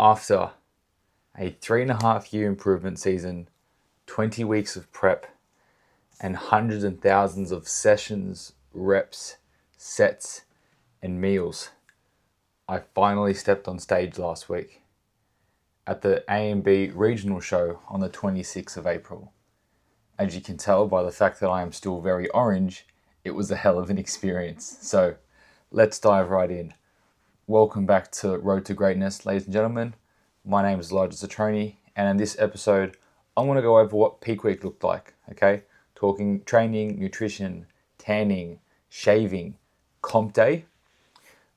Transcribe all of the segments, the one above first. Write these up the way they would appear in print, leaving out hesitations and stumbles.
After a 3.5 year improvement season, 20 weeks of prep, and hundreds and thousands of sessions, reps, sets, and meals, I finally stepped on stage last week at the ANB Regional show on the 26th of April. As you can tell by the fact that I am still very orange, it was a hell of an experience. So let's dive right in. Welcome back to Road to Greatness, ladies and gentlemen. My name is Elijah Satroni, and in this episode, I'm going to go over what peak week looked like, okay? Talking training, nutrition, tanning, shaving, comp day,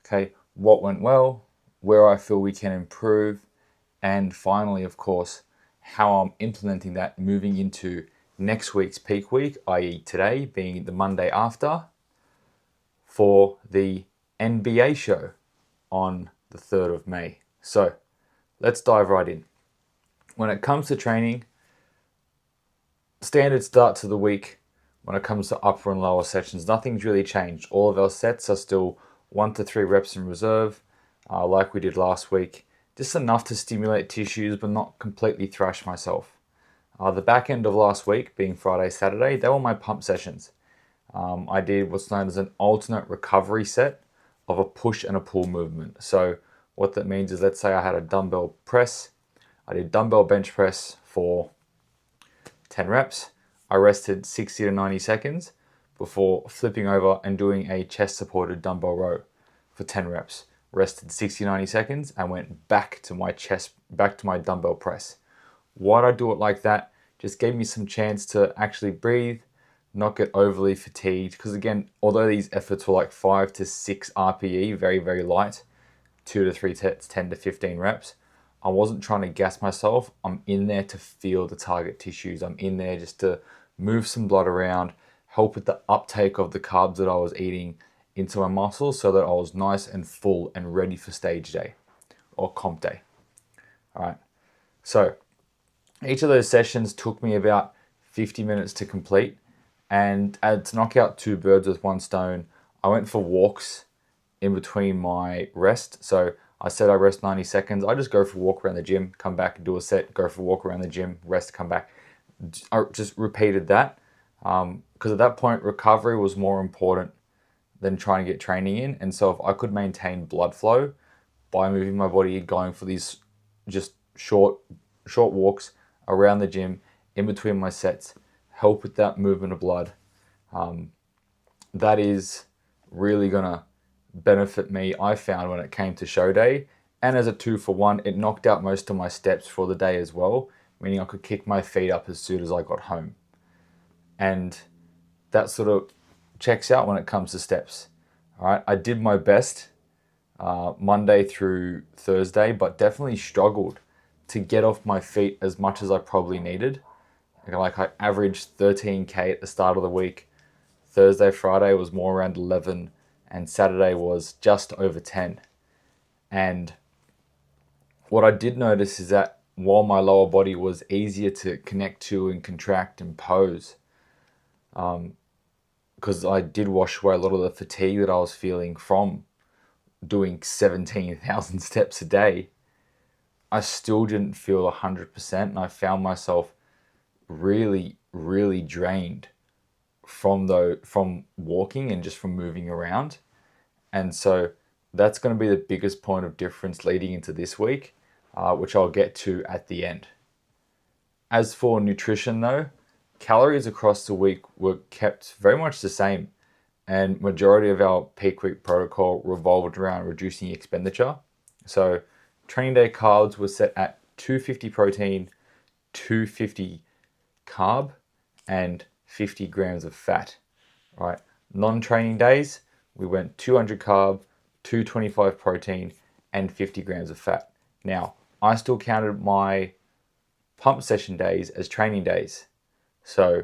okay? What went well, where I feel we can improve, and finally, of course, how I'm implementing that moving into next week's peak week, i.e. today being the Monday after, for the NBA show on the 3rd of May. So let's dive right in. When it comes to training, standard start to the week, when it comes to upper and lower sessions, nothing's really changed. All of our sets are still 1 to 3 reps in reserve, like we did last week. Just enough to stimulate tissues, but not completely thrash myself. The back end of last week, being Friday, Saturday, they were my pump sessions. I did what's known as an alternate recovery set of a push and a pull movement. So what that means is, let's say I had a dumbbell press. I did dumbbell bench press for 10 reps. I rested 60 to 90 seconds before flipping over and doing a chest supported dumbbell row for 10 reps. Rested 60, 90 seconds and went back to my dumbbell press. Why'd I do it like that? Just gave me some chance to actually breathe, not get overly fatigued. Because again, although these efforts were like 5 to 6 RPE, very, very light, 2 to 3 sets, 10 to 15 reps, I wasn't trying to gas myself. I'm in there to feel the target tissues. I'm in there just to move some blood around, help with the uptake of the carbs that I was eating into my muscles so that I was nice and full and ready for stage day or comp day. All right. So each of those sessions took me about 50 minutes to complete. And to knock out 2 birds with 1 stone, I went for walks in between my rest. So I said I rest 90 seconds. I just go for a walk around the gym, come back, do a set, go for a walk around the gym, rest, come back. I just repeated that because at that point, recovery was more important than trying to get training in. And so if I could maintain blood flow by moving my body, going for these just short walks around the gym in between my sets, help with that movement of blood, that is really gonna benefit me, I found, when it came to show day. And as a 2-for-1, it knocked out most of my steps for the day as well, meaning I could kick my feet up as soon as I got home. And that sort of checks out when it comes to steps. All right, I did my best Monday through Thursday, but definitely struggled to get off my feet as much as I probably needed. Like I averaged 13K at the start of the week. Thursday, Friday was more around 11, and Saturday was just over 10. And what I did notice is that while my lower body was easier to connect to and contract and pose, because I did wash away a lot of the fatigue that I was feeling from doing 17,000 steps a day, I still didn't feel 100%, and I found myself really, really drained from walking and just from moving around. And so that's going to be the biggest point of difference leading into this week, which I'll get to at the end. As for nutrition though, calories across the week were kept very much the same, and majority of our peak week protocol revolved around reducing expenditure. So training day carbs were set at 250 protein, 250 carb, and 50 grams of fat. All right. Non-training days, we went 200 carb, 225 protein, and 50 grams of fat. Now, I still counted my pump session days as training days. So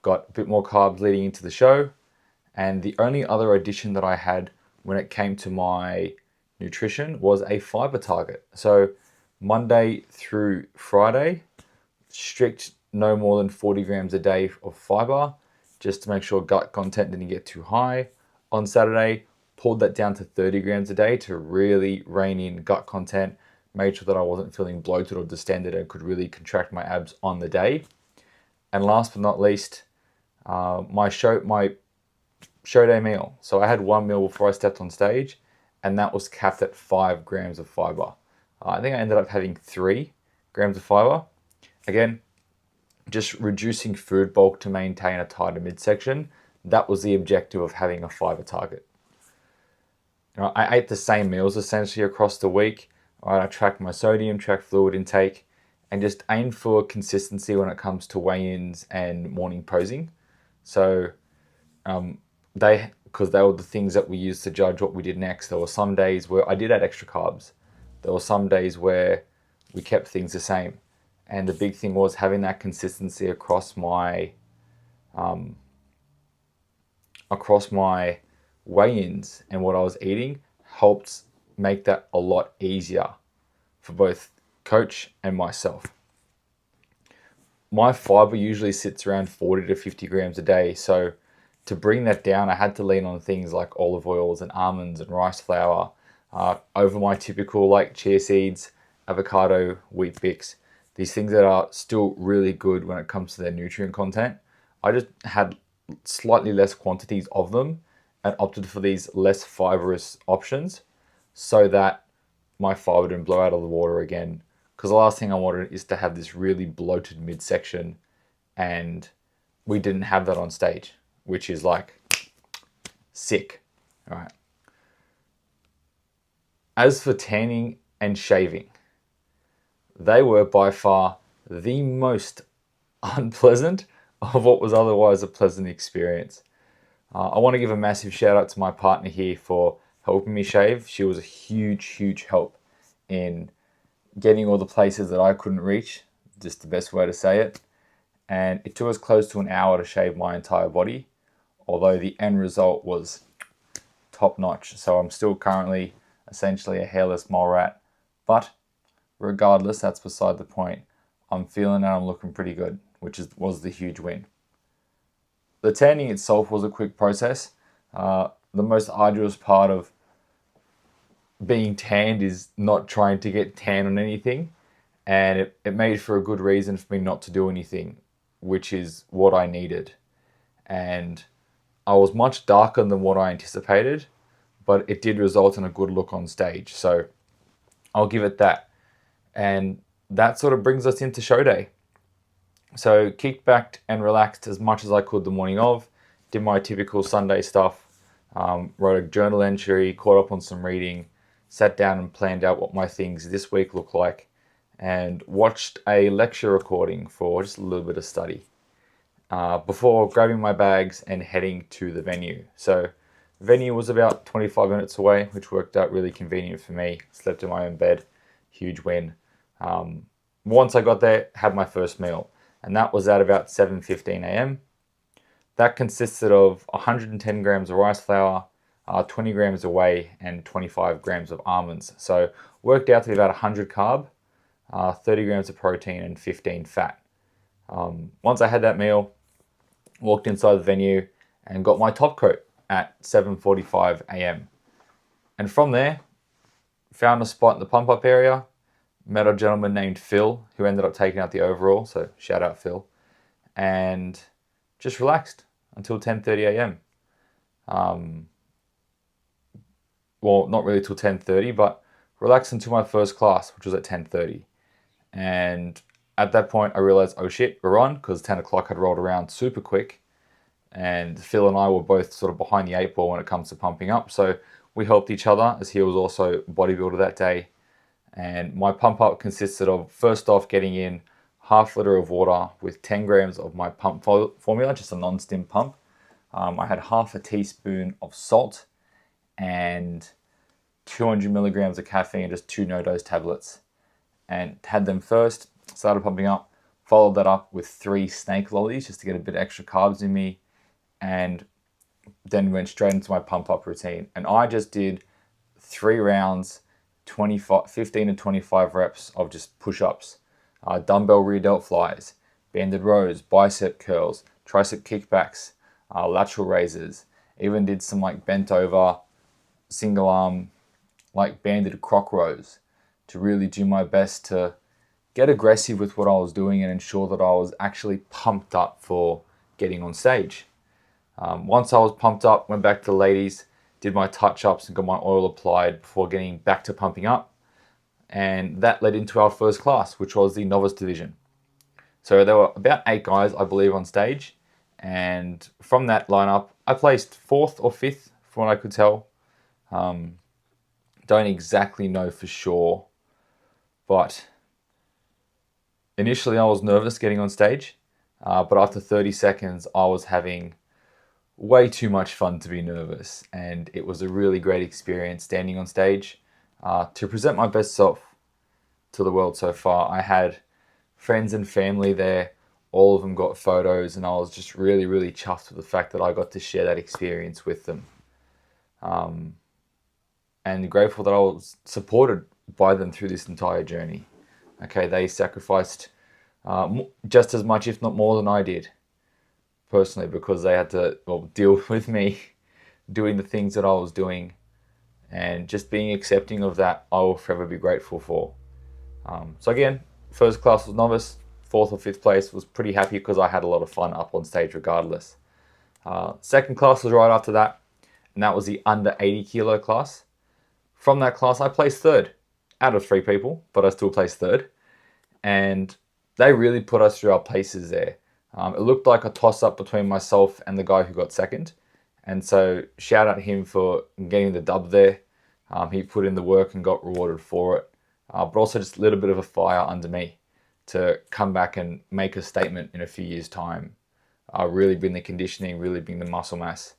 got a bit more carbs leading into the show. And the only other addition that I had when it came to my nutrition was a fiber target. So Monday through Friday, strict no more than 40 grams a day of fiber, just to make sure gut content didn't get too high. On Saturday, pulled that down to 30 grams a day to really rein in gut content, made sure that I wasn't feeling bloated or distended and could really contract my abs on the day. And last but not least, my show day meal. So I had one meal before I stepped on stage, and that was capped at 5 grams of fiber. I think I ended up having 3 grams of fiber. Again, just reducing food bulk to maintain a tighter midsection. That was the objective of having a fiber target. I ate the same meals essentially across the week. I tracked my sodium, tracked fluid intake, and just aimed for consistency when it comes to weigh-ins and morning posing. So because they were the things that we used to judge what we did next. There were some days where I did add extra carbs. There were some days where we kept things the same. And the big thing was having that consistency across my weigh-ins and what I was eating helped make that a lot easier for both coach and myself. My fiber usually sits around 40 to 50 grams a day. So to bring that down, I had to lean on things like olive oils and almonds and rice flour over my typical like chia seeds, avocado, wheat bix. These things that are still really good when it comes to their nutrient content. I just had slightly less quantities of them and opted for these less fibrous options so that my fiber didn't blow out of the water again. Because the last thing I wanted is to have this really bloated midsection, and we didn't have that on stage, which is like sick. All right. As for tanning and shaving, they were by far the most unpleasant of what was otherwise a pleasant experience. I want to give a massive shout out to my partner here for helping me shave. She was a huge, huge help in getting all the places that I couldn't reach, just the best way to say it. And it took us close to an hour to shave my entire body, although the end result was top notch. So I'm still currently essentially a hairless mole rat, but regardless, that's beside the point. I'm feeling and I'm looking pretty good, which was the huge win. The tanning itself was a quick process. The most arduous part of being tanned is not trying to get tan on anything, and it made for a good reason for me not to do anything, which is what I needed. And I was much darker than what I anticipated, but it did result in a good look on stage, so I'll give it that. And that sort of brings us into show day. So kicked back and relaxed as much as I could the morning of, did my typical Sunday stuff, wrote a journal entry, caught up on some reading, sat down and planned out what my things this week look like, and watched a lecture recording for just a little bit of study before grabbing my bags and heading to the venue. So venue was about 25 minutes away, which worked out really convenient for me. Slept in my own bed, huge win. Once I got there, had my first meal, and that was at about 7:15 a.m. That consisted of 110 grams of rice flour, 20 grams of whey, and 25 grams of almonds. So worked out to be about 100 carb, 30 grams of protein, and 15 fat. Once I had that meal, walked inside the venue and got my top coat at 7:45 a.m. And from there, found a spot in the pump-up area, met a gentleman named Phil, who ended up taking out the overall, so shout out Phil, and just relaxed until 10:30 a.m. Well, not really till 10:30, but relaxed until my first class, which was at 10:30. And at that point, I realized, oh shit, we're on, because 10 o'clock had rolled around super quick. And Phil and I were both sort of behind the 8 ball when it comes to pumping up. So we helped each other, as he was also bodybuilder that day. And my pump up consisted of, first off, getting in half liter of water with 10 grams of my pump formula, just a non-stim pump. I had half a teaspoon of salt and 200 milligrams of caffeine, just 2 no-dose tablets. And had them first, started pumping up, followed that up with 3 snake lollies just to get a bit extra carbs in me, and then went straight into my pump up routine. And I just did 3 rounds, 15 to 25 reps of just push-ups, dumbbell rear delt flies, banded rows, bicep curls, tricep kickbacks, lateral raises, even did some like bent over single arm, like banded croc rows. to really do my best to get aggressive with what I was doing and ensure that I was actually pumped up for getting on stage. Once I was pumped up, went back to the ladies, did my touch-ups and got my oil applied before getting back to pumping up. And that led into our first class, which was the novice division. So there were about 8 guys, I believe, on stage. And from that lineup, I placed 4th or 5th from what I could tell. Don't exactly know for sure, but initially I was nervous getting on stage, but after 30 seconds I was having way too much fun to be nervous, and it was a really great experience standing on stage to present my best self to the world so far. I had friends and family there, all of them got photos, and I was just really, really chuffed with the fact that I got to share that experience with them. And grateful that I was supported by them through this entire journey. Okay, they sacrificed just as much, if not more than I did, personally, because they had to deal with me doing the things that I was doing, and just being accepting of that, I will forever be grateful for. So again, first class was novice, 4th or 5th place, was pretty happy because I had a lot of fun up on stage regardless. Second class was right after that, and that was the under 80 kilo class. From that class, I placed 3rd out of 3 people, but I still placed 3rd. And they really put us through our paces there. It looked like a toss-up between myself and the guy who got 2nd. And so shout out to him for getting the dub there. He put in the work and got rewarded for it. But also just a little bit of a fire under me to come back and make a statement in a few years' time. Really bring the conditioning, really bring the muscle mass,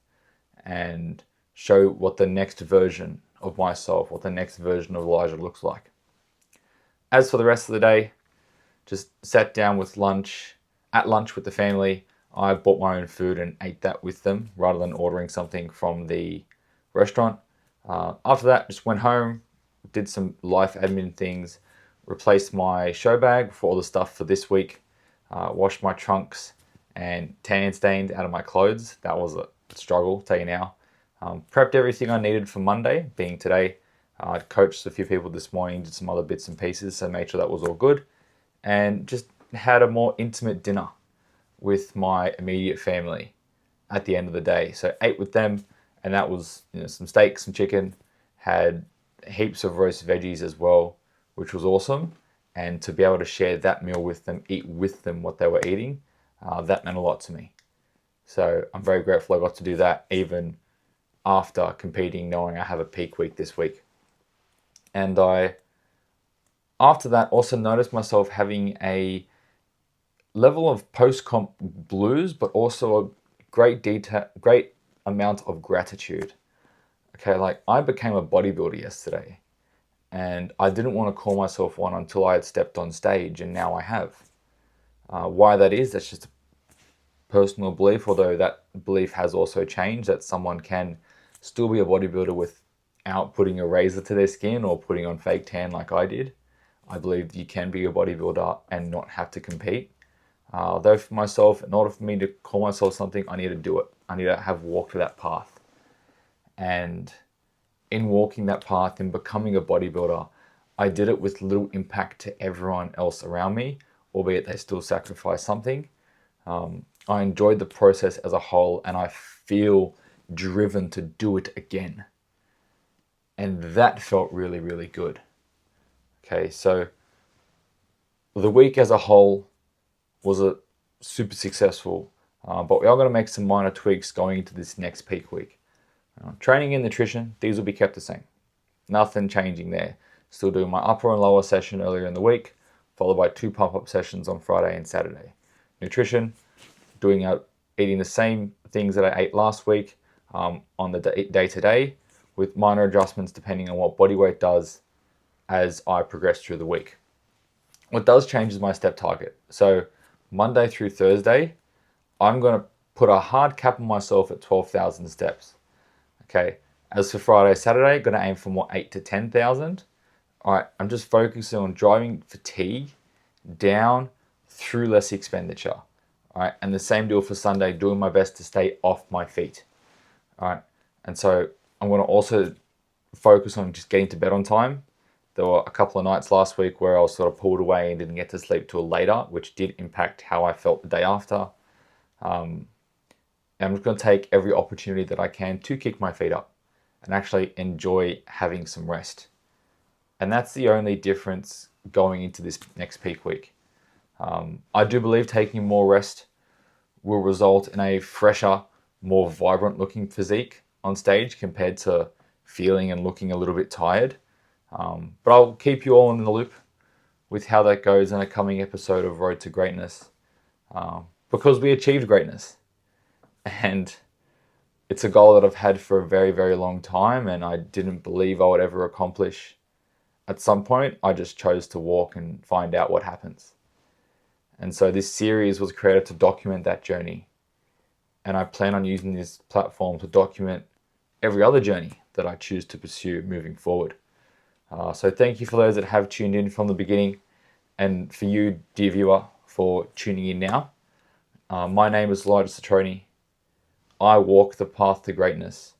and show what the next version of myself, what the next version of Elijah looks like. As for the rest of the day, just sat down with at lunch with the family. I bought my own food and ate that with them rather than ordering something from the restaurant. After that, just went home, did some life admin things, replaced my show bag for all the stuff for this week, washed my trunks and tan stained out of my clothes. That was a struggle, tell you now. Prepped everything I needed for Monday, being today. I coached a few people this morning, did some other bits and pieces, so made sure that was all good. And just had a more intimate dinner with my immediate family at the end of the day. So ate with them, and that was some steak, some chicken, had heaps of roast veggies as well, which was awesome. And to be able to share that meal with them, eat with them what they were eating, that meant a lot to me. So I'm very grateful I got to do that even after competing, knowing I have a peak week this week. And I, after that, also noticed myself having a level of post-comp blues, but also a great amount of gratitude. Okay, like I became a bodybuilder yesterday, and I didn't want to call myself one until I had stepped on stage, and now I have. Why that is, that's just a personal belief, although that belief has also changed, that someone can still be a bodybuilder without putting a razor to their skin or putting on fake tan like I did. I believe you can be a bodybuilder and not have to compete. Though for myself, in order for me to call myself something, I need to do it. I need to have walked that path. And in walking that path and becoming a bodybuilder, I did it with little impact to everyone else around me, albeit they still sacrifice something. I enjoyed the process as a whole, and I feel driven to do it again. And that felt really, really good. Okay, so the week as a whole was a super successful, but we are going to make some minor tweaks going into this next peak week. Training and nutrition, these will be kept the same. Nothing changing there. Still doing my upper and lower session earlier in the week, followed by 2 pump-up sessions on Friday and Saturday. Nutrition, eating the same things that I ate last week on the day-to-day, with minor adjustments depending on what body weight does as I progress through the week. What does change is my step target. So Monday through Thursday, I'm going to put a hard cap on myself at 12,000 steps. Okay. As for Friday, Saturday, going to aim for more 8 to 10,000. All right. I'm just focusing on driving fatigue down through less expenditure. All right. And the same deal for Sunday, doing my best to stay off my feet. All right. And so I'm going to also focus on just getting to bed on time There were a couple of nights last week where I was sort of pulled away and didn't get to sleep till later, which did impact how I felt the day after. And I'm just going to take every opportunity that I can to kick my feet up and actually enjoy having some rest. And that's the only difference going into this next peak week. I do believe taking more rest will result in a fresher, more vibrant looking physique on stage compared to feeling and looking a little bit tired. But I'll keep you all in the loop with how that goes in a coming episode of Road to Greatness, because we achieved greatness, and it's a goal that I've had for a very, very long time, and I didn't believe I would ever accomplish. At some point, I just chose to walk and find out what happens. And so this series was created to document that journey, and I plan on using this platform to document every other journey that I choose to pursue moving forward. So thank you for those that have tuned in from the beginning, and for you, dear viewer, for tuning in now. My name is Elijah Satroni. I walk the path to greatness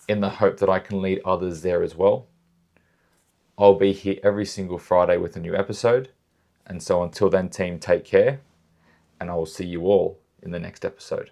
in the hope that I can lead others there as well. I'll be here every single Friday with a new episode. And so until then, team, take care, and I will see you all in the next episode.